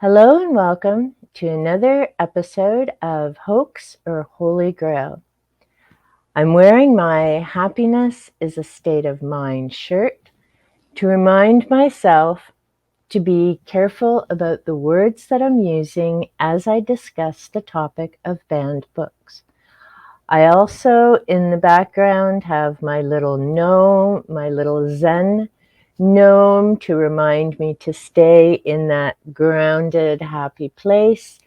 Hello and welcome to another episode of Hoax or Holy Grail. I'm wearing my Happiness is a State of Mind shirt to remind myself to be careful about the words that I'm using as I discuss the topic of banned books. I also, in the background, have my little gnome, my little Zen gnome to remind me to stay in that grounded, happy place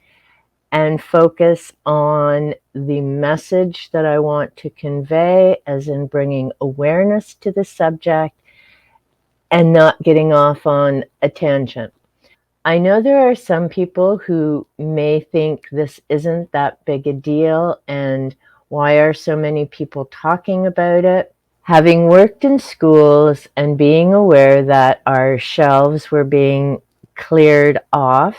and focus on the message that I want to convey, as in bringing awareness to the subject and not getting off on a tangent. I know there are some people who may think this isn't that big a deal, and why are so many people talking about it? Having worked in schools and being aware that our shelves were being cleared off,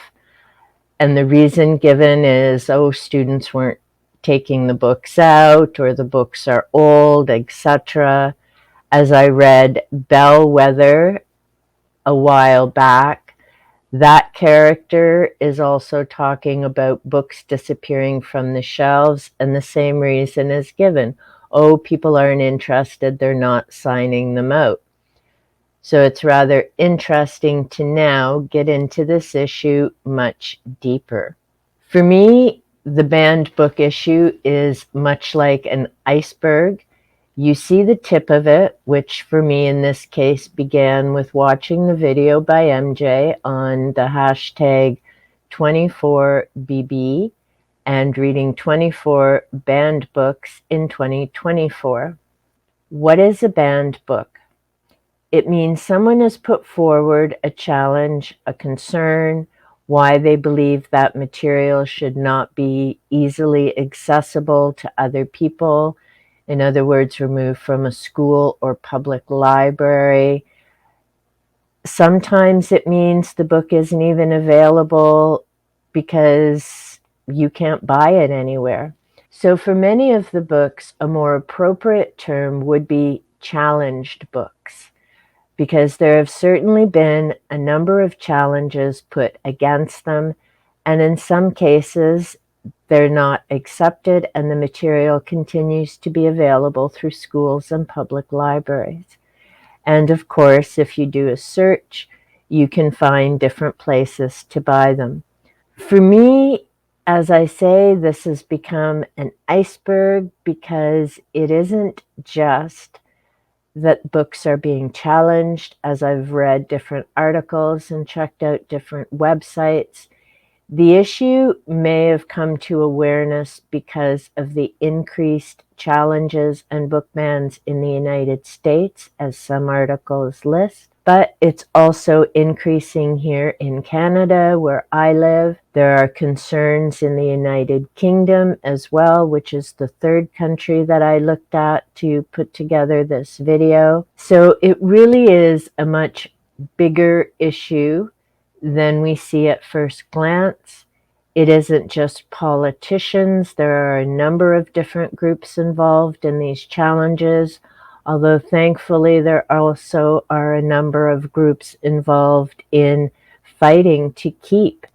and the reason given is, students weren't taking the books out, or the books are old, etc. As I read Bellwether a while back, that character is also talking about books disappearing from the shelves, and the same reason is given. People aren't interested, they're not signing them out. So it's rather interesting to now get into this issue much deeper. For me, the banned book issue is much like an iceberg. You see the tip of it, which for me in this case began with watching the video by MJ on the hashtag 24BB and reading 24 banned books in 2024. What is a banned book? It means someone has put forward a challenge, a concern, why they believe that material should not be easily accessible to other people. In other words, removed from a school or public library. Sometimes it means the book isn't even available because you can't buy it anywhere. So for many of the books, a more appropriate term would be challenged books, because there have certainly been a number of challenges put against them, and in some cases, they're not accepted, and the material continues to be available through schools and public libraries. And of course, if you do a search, you can find different places to buy them. For me, as I say, this has become an iceberg because it isn't just that books are being challenged. As I've read different articles and checked out different websites, the issue may have come to awareness because of the increased challenges and book bans in the United States, as some articles list. But it's also increasing here in Canada, where I live. There are concerns in the United Kingdom as well, which is the third country that I looked at to put together this video. So it really is a much bigger issue than we see at first glance. It isn't just politicians. There are a number of different groups involved in these challenges, although thankfully there also are a number of groups involved in fighting to keep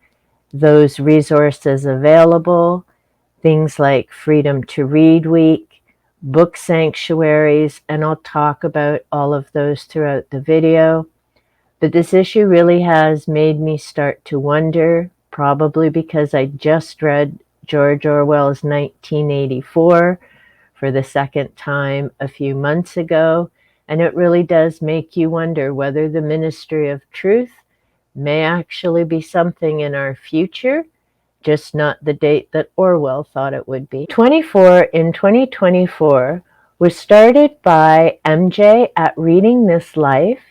those resources available. Things like Freedom to Read Week, book sanctuaries, and I'll talk about all of those throughout the video. But this issue really has made me start to wonder, probably because I just read George Orwell's 1984 for the second time a few months ago, and it really does make you wonder whether the Ministry of Truth may actually be something in our future, just not the date that Orwell thought it would be. 24 in 2024 was started by MJ at Reading This Life.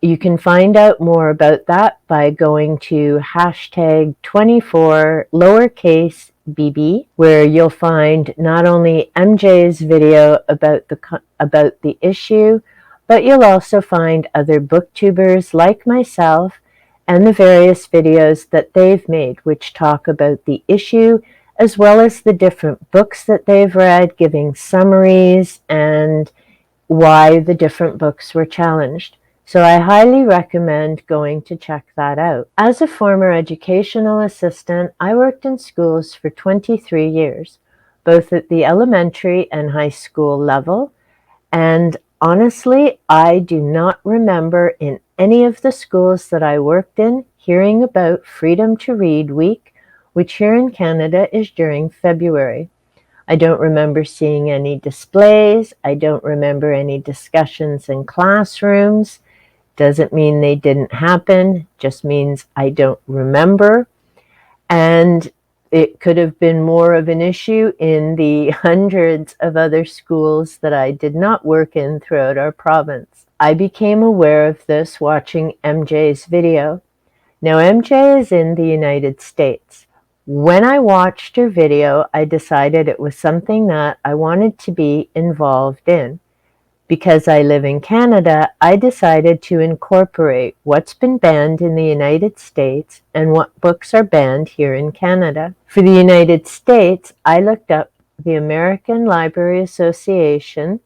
You can find out more about that by going to hashtag 24 lowercase bb, where you'll find not only MJ's video about the issue, but you'll also find other booktubers like myself and the various videos that they've made, which talk about the issue as well as the different books that they've read, giving summaries and why the different books were challenged. So I highly recommend going to check that out. As a former educational assistant, I worked in schools for 23 years, both at the elementary and high school level. And honestly, I do not remember in any of the schools that I worked in hearing about Freedom to Read Week, which here in Canada is during February. I don't remember seeing any displays. I don't remember any discussions in classrooms. Doesn't mean they didn't happen, just means I don't remember. And it could have been more of an issue in the hundreds of other schools that I did not work in throughout our province. I became aware of this watching MJ's video. Now, MJ is in the United States. When I watched her video, I decided it was something that I wanted to be involved in. Because I live in Canada, I decided to incorporate what's been banned in the United States and what books are banned here in Canada. For the United States, I looked up the American Library Association,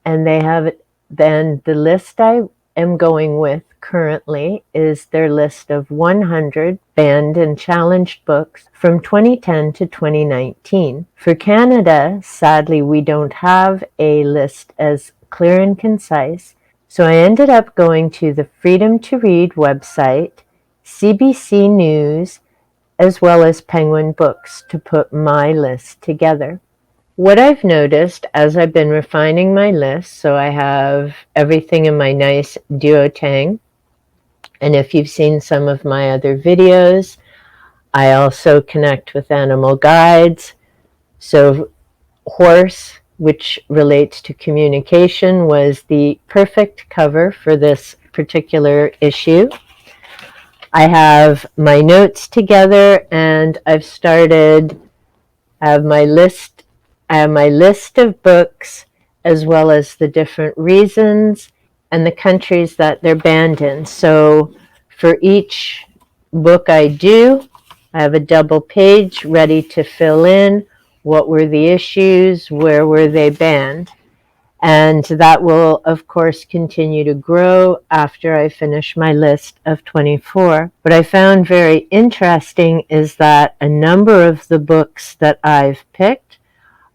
and they have then the list I am going with currently is their list of 100 banned and challenged books from 2010 to 2019. For Canada, sadly, we don't have a list as clear and concise, so I ended up going to the Freedom to Read website, CBC News, as well as Penguin Books to put my list together. What I've noticed as I've been refining my list, so I have everything in my nice duotang, and if you've seen some of my other videos, I also connect with animal guides. So horse, which relates to communication, was the perfect cover for this particular issue. I have my notes together, and I've started, I have my list of books, as well as the different reasons and the countries that they're banned in. So for each book I do, I have a double page ready to fill in what were the issues, where were they banned. And that will, of course, continue to grow after I finish my list of 24. What I found very interesting is that a number of the books that I've picked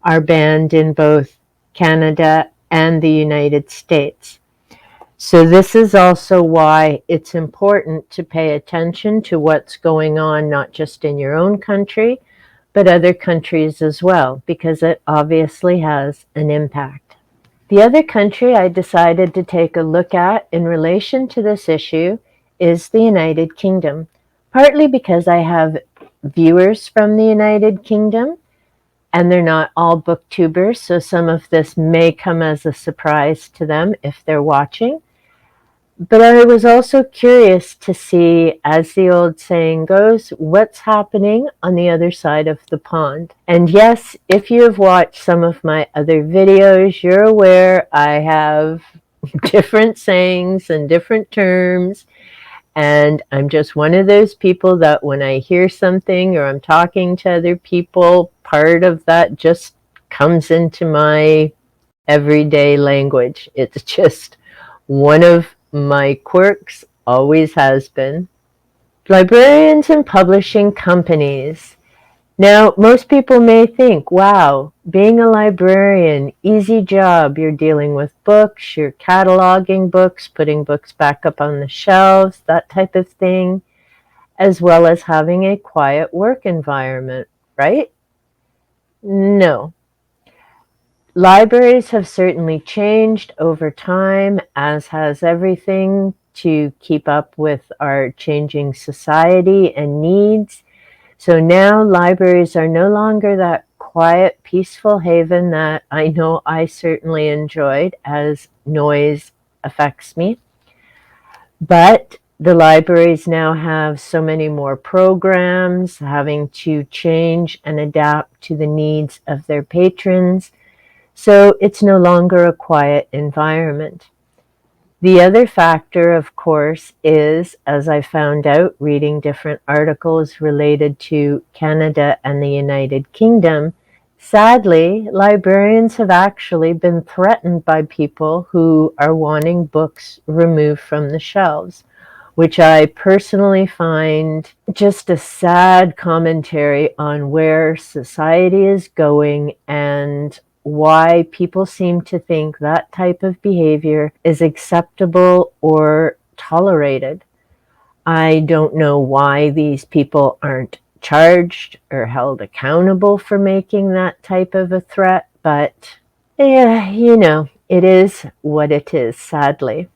are banned in both Canada and the United States. So this is also why it's important to pay attention to what's going on, not just in your own country, but other countries as well, because it obviously has an impact. The other country I decided to take a look at in relation to this issue is the United Kingdom, partly because I have viewers from the United Kingdom, and they're not all booktubers, so some of this may come as a surprise to them if they're watching. But I was also curious to see, as the old saying goes, what's happening on the other side of the pond. And yes, if you have watched some of my other videos, you're aware I have different sayings and different terms. And I'm just one of those people that when I hear something or I'm talking to other people, part of that just comes into my everyday language. It's just one of my quirks, always has been. Librarians and publishing companies. Now, most people may think, wow, being a librarian, easy job. You're dealing with books, you're cataloging books, putting books back up on the shelves, that type of thing, as well as having a quiet work environment, right? No. Libraries have certainly changed over time, as has everything, to keep up with our changing society and needs. So now libraries are no longer that quiet, peaceful haven that I know I certainly enjoyed, as noise affects me. But the libraries now have so many more programs, having to change and adapt to the needs of their patrons. So it's no longer a quiet environment. The other factor, of course, is, as I found out reading different articles related to Canada and the United Kingdom, Sadly, librarians have actually been threatened by people who are wanting books removed from the shelves, which I personally find just a sad commentary on where society is going and why people seem to think that type of behavior is acceptable or tolerated. I don't know why these people aren't charged or held accountable for making that type of a threat, but yeah, it is what it is, sadly.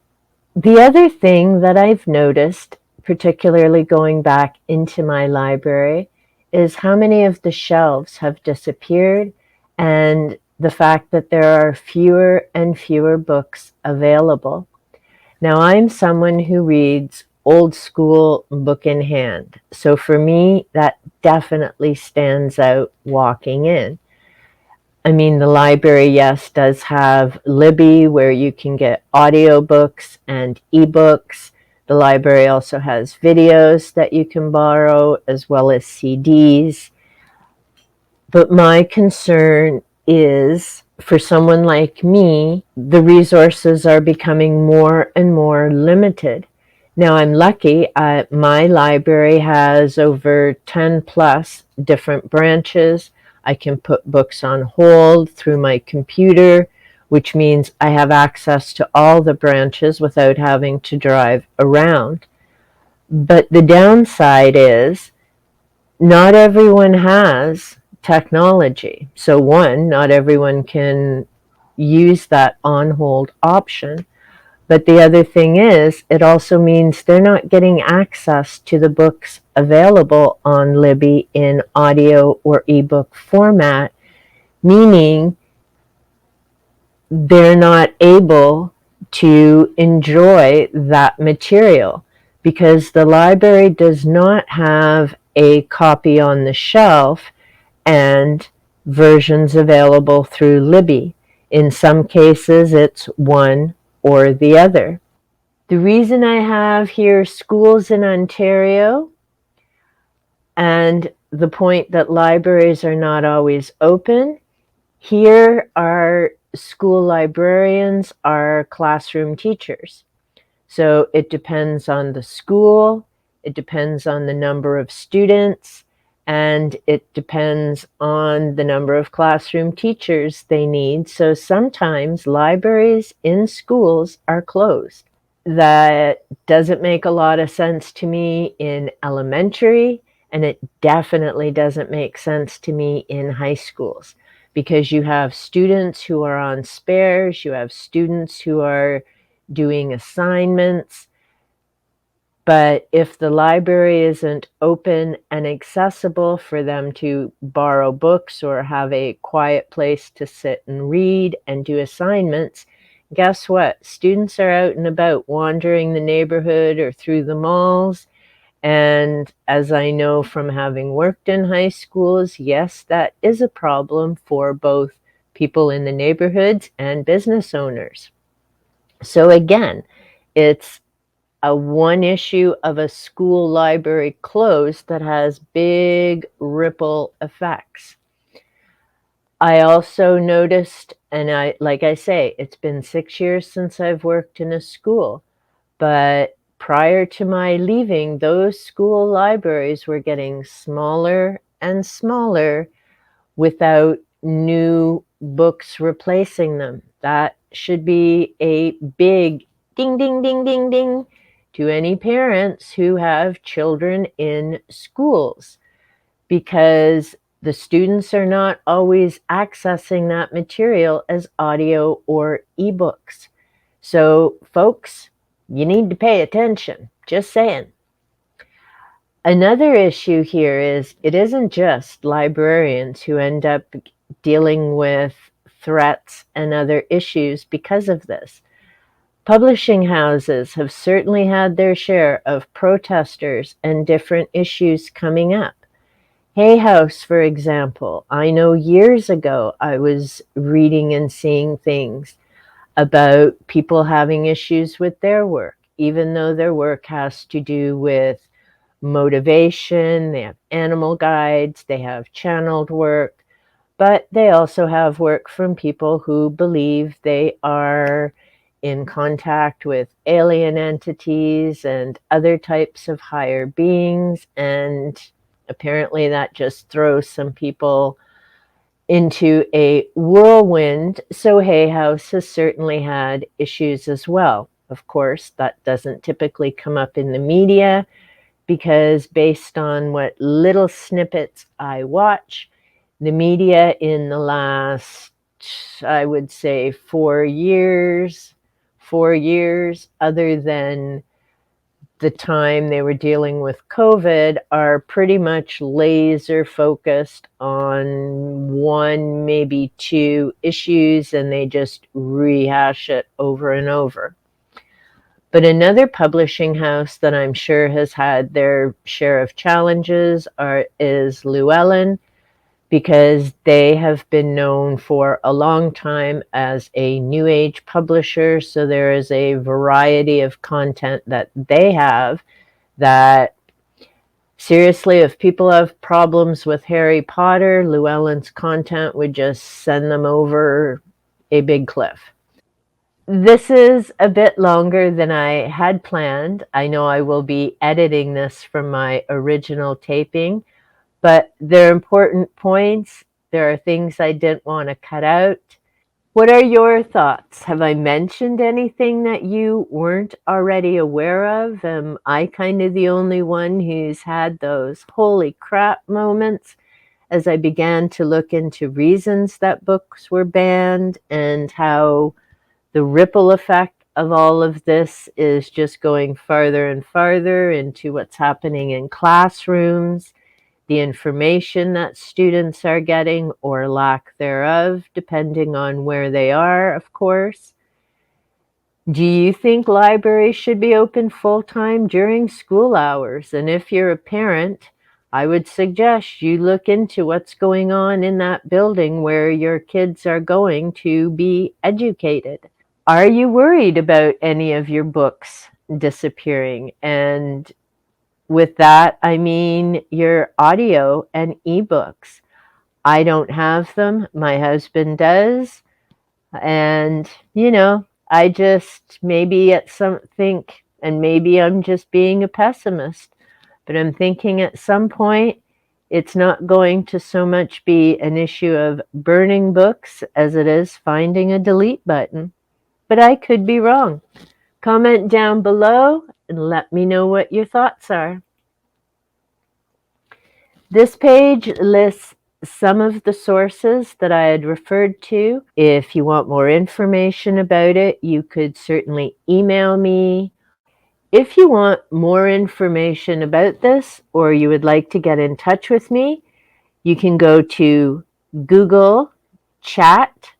The other thing that I've noticed, particularly going back into my library, is how many of the shelves have disappeared and the fact that there are fewer and fewer books available. Now, I'm someone who reads old school book in hand. So for me, that definitely stands out walking in. I mean, the library, yes, does have Libby where you can get audiobooks and ebooks. The library also has videos that you can borrow as well as CDs. But my concern is for someone like me, the resources are becoming more and more limited. Now, I'm lucky. My library has over 10 plus different branches. I can put books on hold through my computer, which means I have access to all the branches without having to drive around. But the downside is not everyone has technology. So, one, not everyone can use that on hold option. But the other thing is, it also means they're not getting access to the books available on Libby in audio or ebook format, meaning they're not able to enjoy that material because the library does not have a copy on the shelf and versions available through Libby. In some cases, it's one or the other. The reason I have here schools in Ontario and the point that libraries are not always open, here our school librarians are classroom teachers. So it depends on the school, it depends on the number of students, and it depends on the number of classroom teachers they need. So sometimes libraries in schools are closed. That doesn't make a lot of sense to me in elementary, and it definitely doesn't make sense to me in high schools because you have students who are on spares, you have students who are doing assignments. But if the library isn't open and accessible for them to borrow books or have a quiet place to sit and read and do assignments, guess what? Students are out and about wandering the neighborhood or through the malls. And as I know from having worked in high schools, yes, that is a problem for both people in the neighborhoods and business owners. So again, it's a one issue of a school library closed that has big ripple effects. I also noticed, and like I say, it's been 6 years since I've worked in a school, but prior to my leaving, those school libraries were getting smaller and smaller without new books replacing them. That should be a big ding, ding, ding, ding, ding to any parents who have children in schools because the students are not always accessing that material as audio or ebooks. So, folks, you need to pay attention. Just saying. Another issue here is it isn't just librarians who end up dealing with threats and other issues because of this. Publishing houses have certainly had their share of protesters and different issues coming up. Hay House, for example, I know years ago I was reading and seeing things about people having issues with their work, even though their work has to do with motivation, they have animal guides, they have channeled work, but they also have work from people who believe they are in contact with alien entities and other types of higher beings. And apparently that just throws some people into a whirlwind. So Hay House has certainly had issues as well. Of course, that doesn't typically come up in the media because, based on what little snippets I watch, the media in the last, I would say, 4 years, other than the time they were dealing with COVID, are pretty much laser focused on one, maybe two issues, and they just rehash it over and over. But another publishing house that I'm sure has had their share of challenges is Llewellyn, because they have been known for a long time as a new age publisher. So there is a variety of content that they have that, seriously, if people have problems with Harry Potter, Llewellyn's content would just send them over a big cliff. This is a bit longer than I had planned. I know I will be editing this from my original taping, but they're important points. There are things I didn't want to cut out. What are your thoughts? Have I mentioned anything that you weren't already aware of? Am I kind of the only one who's had those holy crap moments as I began to look into reasons that books were banned and how the ripple effect of all of this is just going farther and farther into what's happening in classrooms, the information that students are getting or lack thereof, depending on where they are, of course? Do you think libraries should be open full-time during school hours? And if you're a parent, I would suggest you look into what's going on in that building where your kids are going to be educated. Are you worried about any of your books disappearing? And with that, I mean your audio and ebooks. I don't have them. My husband does. And, I just maybe at some think, and maybe I'm just being a pessimist, but I'm thinking at some point it's not going to so much be an issue of burning books as it is finding a delete button. But I could be wrong. Comment down below and let me know what your thoughts are. This page lists some of the sources that I had referred to. If you want more information about it, you could certainly email me. If you want more information about this, or you would like to get in touch with me, you can go to Google Chat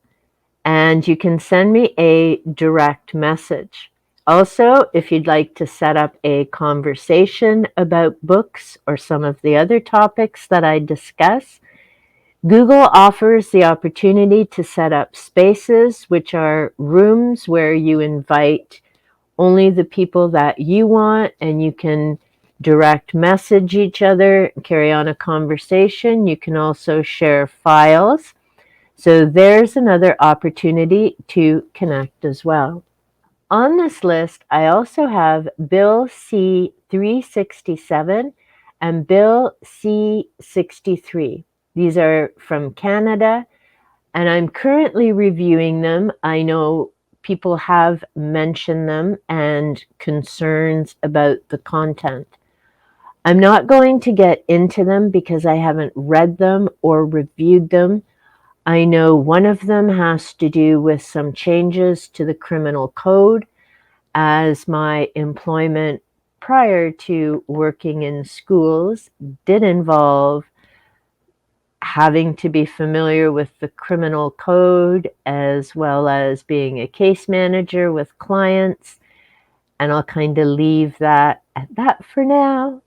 and you can send me a direct message. Also, if you'd like to set up a conversation about books or some of the other topics that I discuss, Google offers the opportunity to set up spaces, which are rooms where you invite only the people that you want, and you can direct message each other, carry on a conversation. You can also share files. So there's another opportunity to connect as well. On this list, I also have Bill C-367 and Bill C-63. These are from Canada, and I'm currently reviewing them. I know people have mentioned them and concerns about the content. I'm not going to get into them because I haven't read them or reviewed them. I know one of them has to do with some changes to the criminal code, as my employment prior to working in schools did involve having to be familiar with the criminal code as well as being a case manager with clients. And I'll kind of leave that at that for now.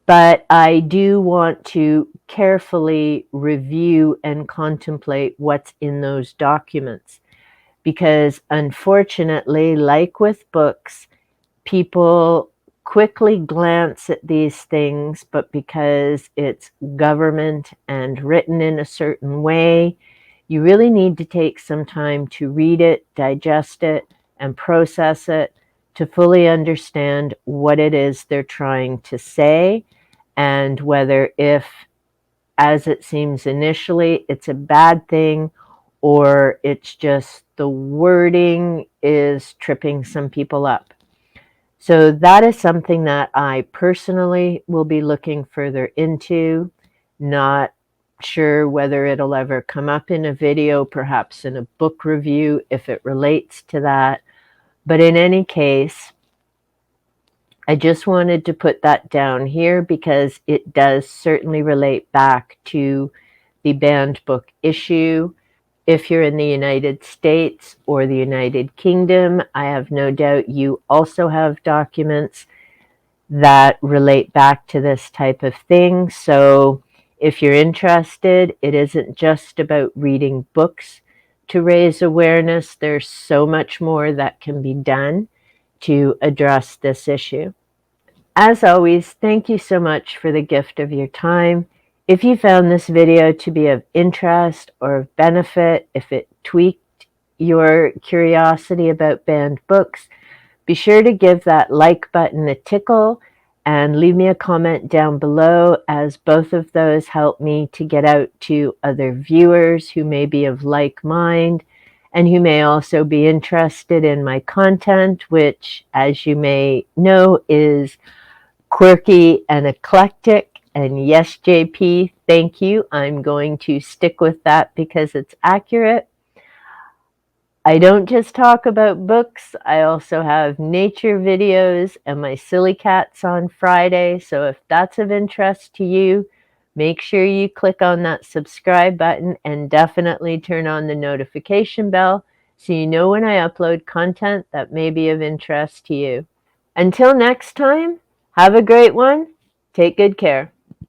But I do want to carefully review and contemplate what's in those documents. Because unfortunately, like with books, people quickly glance at these things, but because it's government and written in a certain way, you really need to take some time to read it, digest it, and process it to fully understand what it is they're trying to say, and whether, if, as it seems initially, it's a bad thing, or it's just the wording is tripping some people up. So that is something that I personally will be looking further into. Not sure whether it'll ever come up in a video, perhaps in a book review, if it relates to that. But in any case, I just wanted to put that down here because it does certainly relate back to the banned book issue. If you're in the United States or the United Kingdom, I have no doubt you also have documents that relate back to this type of thing. So if you're interested, it isn't just about reading books to raise awareness. There's so much more that can be done to address this issue. As always, thank you so much for the gift of your time. If you found this video to be of interest or of benefit, if it tweaked your curiosity about banned books, be sure to give that like button a tickle and leave me a comment down below, as both of those help me to get out to other viewers who may be of like mind and who may also be interested in my content, which, as you may know, is quirky and eclectic. And yes, JP, thank you. I'm going to stick with that because it's accurate. I don't just talk about books. I also have nature videos and my silly cats on Friday. So if that's of interest to you, make sure you click on that subscribe button and definitely turn on the notification bell so you know when I upload content that may be of interest to you. Until next time, have a great one. Take good care.